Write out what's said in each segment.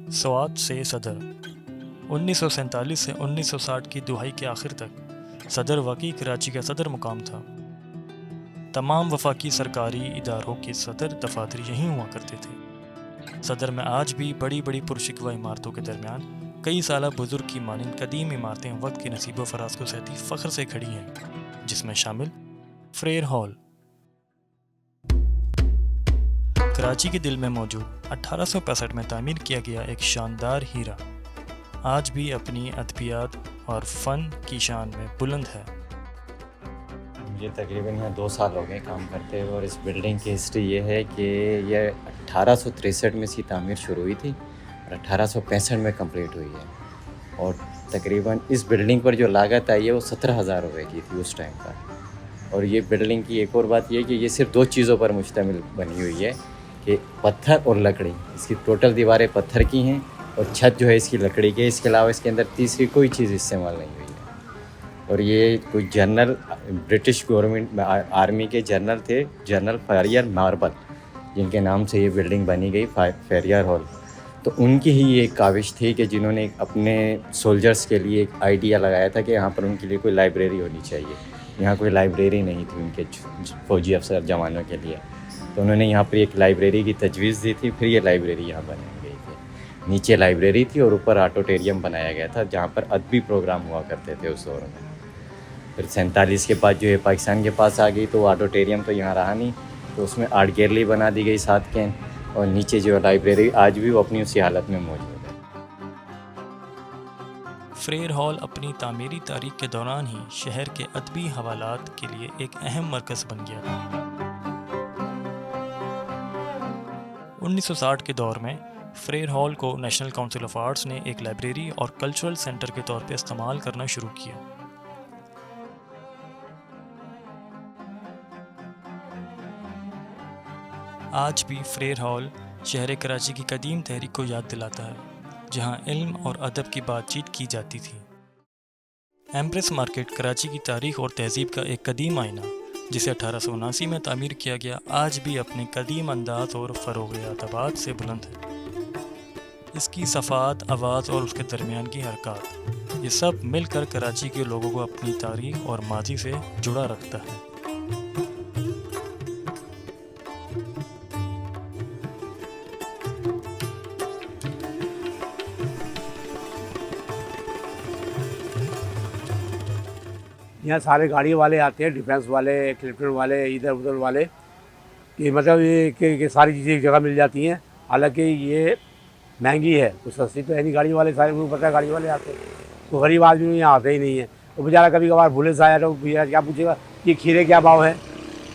स्वात से सदर 1947 से 1960 की दुहाई के आखिर तक सदर वाकई कराची का सदर मुकाम था। तमाम वफाकी सरकारी इदारों के सदर दफातर यहीं हुआ करते थे। सदर में आज भी बड़ी बड़ी पुरशिकवा इमारतों के दरमियान कई साल बुजुर्ग की मानिंद कदीम इमारतें वक्त की नसीब व फराज को सहती फ़ख्र से खड़ी हैं, जिसमें शामिल फ्रेयर हॉल। कराची के दिल में मौजूद 1865 में तामीर किया गया एक शानदार हीरा आज भी अपनी अदबियात और फ़न की शान में बुलंद है। मुझे तकरीबन यहाँ 2 साल हो गए काम करते हुए, और इस बिल्डिंग की हिस्ट्री ये है कि ये 1863 में इसकी तामीर शुरू हुई थी और 1865 में कंप्लीट हुई है। और तकरीबन इस बिल्डिंग पर जो लागत आई है वो 17,000 रुपये की थी उस टाइम पर। और ये बिल्डिंग की एक और बात ये है कि ये सिर्फ 2 चीज़ों पर मुश्तमिल बनी हुई है कि पत्थर और लकड़ी। इसकी टोटल दीवारें पत्थर की हैं और छत जो है इसकी लकड़ी की है। इसके अलावा इसके अंदर तीसरी कोई चीज़ इस्तेमाल नहीं हुई है। और ये कोई जनरल ब्रिटिश गवर्नमेंट आर्मी के जनरल थे, जनरल फेरियर मार्बल, जिनके नाम से ये बिल्डिंग बनी गई फेरियर हॉल। तो उनकी ही ये काविश थी कि जिन्होंने अपने सोल्जर्स के लिए एक आइडिया लगाया था कि यहाँ पर उनके लिए कोई लाइब्रेरी होनी चाहिए। यहाँ कोई लाइब्रेरी नहीं थी उनके फौजी अफसर जवानों के लिए, तो उन्होंने यहाँ पर एक लाइब्रेरी की तजवीज़ दी थी। फिर ये लाइब्रेरी यहाँ बनाई गई थी। नीचे लाइब्रेरी थी और ऊपर ऑडिटोरियम बनाया गया था जहाँ पर अदबी प्रोग्राम हुआ करते थे उस दौर में। फिर 47 के बाद जो है पाकिस्तान के पास आ गई, तो ऑडिटोरियम तो यहाँ रहा नहीं, तो उसमें आर्ट गैलरी बना दी गई 7 के, और नीचे जो लाइब्रेरी आज भी वो अपनी उसी हालत में मौजूद है। फ्रेयर हॉल अपनी तामीरी तारीख के दौरान ही शहर के अदबी हवालात के लिए एक अहम मरकज़ बन गया था। 1960 के दौर में फ्रेयर हॉल को नेशनल काउंसिल ऑफ आर्ट्स ने एक लाइब्रेरी और कल्चरल सेंटर के तौर पर इस्तेमाल करना शुरू किया। आज भी फ्रेयर हॉल शहर कराची की कदीम तहरीक को याद दिलाता है, जहां इल्म और अदब की बातचीत की जाती थी। एम्प्रेस मार्केट कराची की तारीख और तहजीब का एक कदीम आईना, जिसे 1879 में तामीर किया गया, आज भी अपने कदीम अंदाज और फ़रोग़ अतबात से बुलंद है। इसकी सफ़ात, आवाज़ और उसके दरमियान की हरकत, ये सब मिलकर कराची के लोगों को अपनी तारीख और माजी से जुड़ा रखता है। यहाँ सारे गाड़ी वाले आते हैं, डिफेंस वाले, क्लिफ्टन वाले, इधर उधर वाले, कि मतलब ये कि सारी चीज़ें एक जगह मिल जाती हैं। हालांकि ये महंगी है, तो सस्ती तो है नहीं। गाड़ी वाले सारे उनको पता है, गाड़ी वाले आते हैं, तो गरीब आदमी यहाँ आते ही नहीं है। तो बेचारा कभी कभार भूले से आया तो भैया क्या पूछेगा कि खीरे क्या भाव है,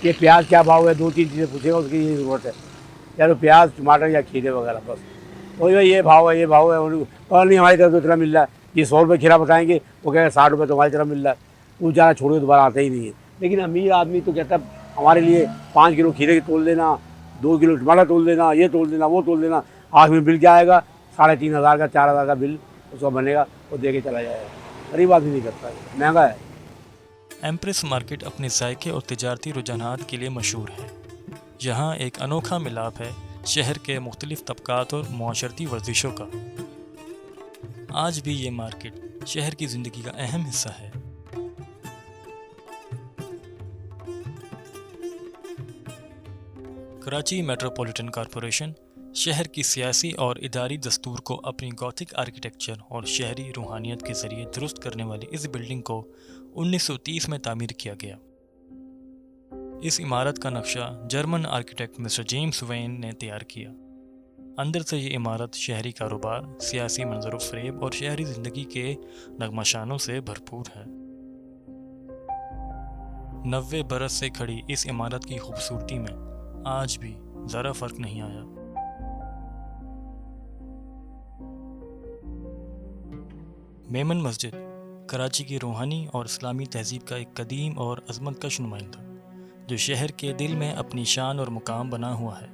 कि प्याज क्या भाव है, 2-3 चीज़ें पूछेगा, उसकी ये ज़रूरत है, या तो प्याज, टमाटर या खीरे वगैरह, बस। वही भाई ये भाव है, ये भाव है। और नहीं हमारी तरफ तो इतना मिल रहा है, ये 100 रुपये खीरा बताएंगे, वो कहेगा 60 रुपये तो हमारी तरफ मिल रहा है। वो बेचारा छोड़ के दोबारा आता ही नहीं है। लेकिन अमीर आदमी तो कहता है हमारे लिए 5 किलो खीरे की तोल देना, 2 किलो टमाटर तोल देना, ये तोल देना, वो तोल देना। आखिर में बिल क्या आएगा, 3,500 का 4,000 का बिल उसका बनेगा, वो दे के चला जाएगा। गरीब आदमी नहीं करता है, महंगा है। एम्प्रेस मार्केट अपने जायके और तिजारती रुझानात के लिए मशहूर है। यहाँ एक अनोखा मिलाप है शहर के मुख्तलिफ तबकात और मुआशरती वर्जिशों का। आज भी ये मार्केट शहर की ज़िंदगी का अहम हिस्सा है। कराची मेट्रोपॉलिटन कॉरपोरेशन शहर की सियासी और इदारी दस्तूर को अपनी गॉथिक आर्किटेक्चर और शहरी रूहानियत के ज़रिए दुरुस्त करने वाली इस बिल्डिंग को 1930 में तामीर किया गया। इस इमारत का नक्शा German architect mister James when ने तैयार किया। अंदर से ये इमारत शहरी कारोबार, सियासी मंजर फ़रेब और शहरी ज़िंदगी के नगमाशानों से भरपूर है। 90 बरस से खड़ी इस इमारत की खूबसूरती में आज भी ज़रा फ़र्क नहीं आया। मेमन मस्जिद कराची की रूहानी और इस्लामी तहजीब का एक कदीम और अज़मतकश नुमाइंदा, जो शहर के दिल में अपनी शान और मुकाम बना हुआ है।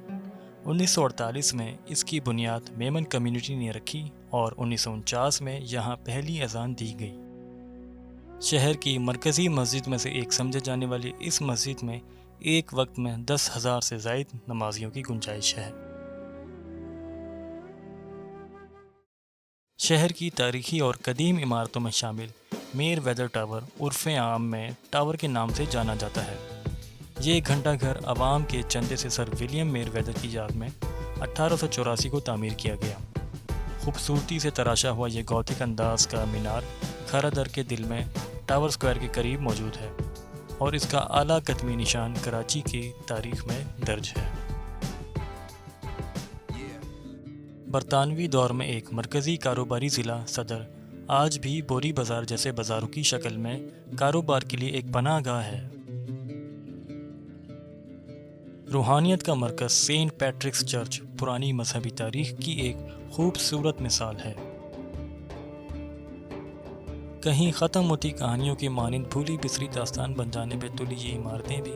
1948 में इसकी बुनियाद मेमन कम्युनिटी ने रखी और 1949 में यहाँ पहली अज़ान दी गई। शहर की मरकज़ी मस्जिद में से एक समझे जाने वाली इस मस्जिद में एक वक्त में 10,000 से ज़ायद नमाजियों की गुंजाइश है। शहर की तारीखी और कदीम इमारतों में शामिल मेर वेदर टावर उर्फ़ आम में टावर के नाम से जाना जाता है। ये घंटाघर आवाम के चंदे से सर विलियम मेर वेदर की याद में 1884 को तामीर किया गया। खूबसूरती से तराशा हुआ ये गौथिक अंदाज का मीनार खरा दर के दिल में टावर स्क्वायर के करीब मौजूद है और इसका आला कदमी निशान कराची की तारीख में दर्ज है। बरतानवी दौर में एक मरकज़ी कारोबारी ज़िला सदर आज भी बोरी बाज़ार जैसे बाज़ारों की शक्ल में कारोबार के लिए एक पनाहगाह है। रूहानियत का मरकज़ सेंट पैट्रिक्स चर्च पुरानी मजहबी तारीख की एक खूबसूरत मिसाल है। कहीं ख़त्म होती कहानियों की मानिंद भूली बिसरी दास्तान बन जाने पर तुली ये इमारतें भी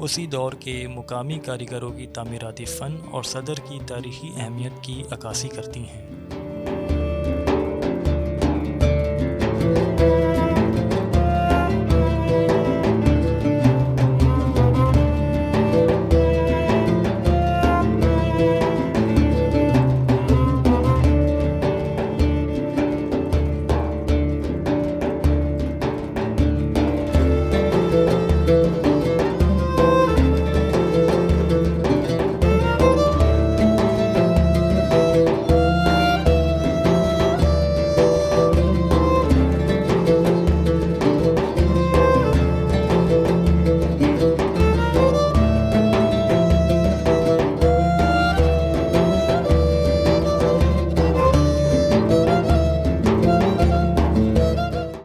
उसी दौर के मुकामी कारीगरों की तामीराती फ़न और सदर की तारीख़ी अहमियत की अक्कासी करती हैं।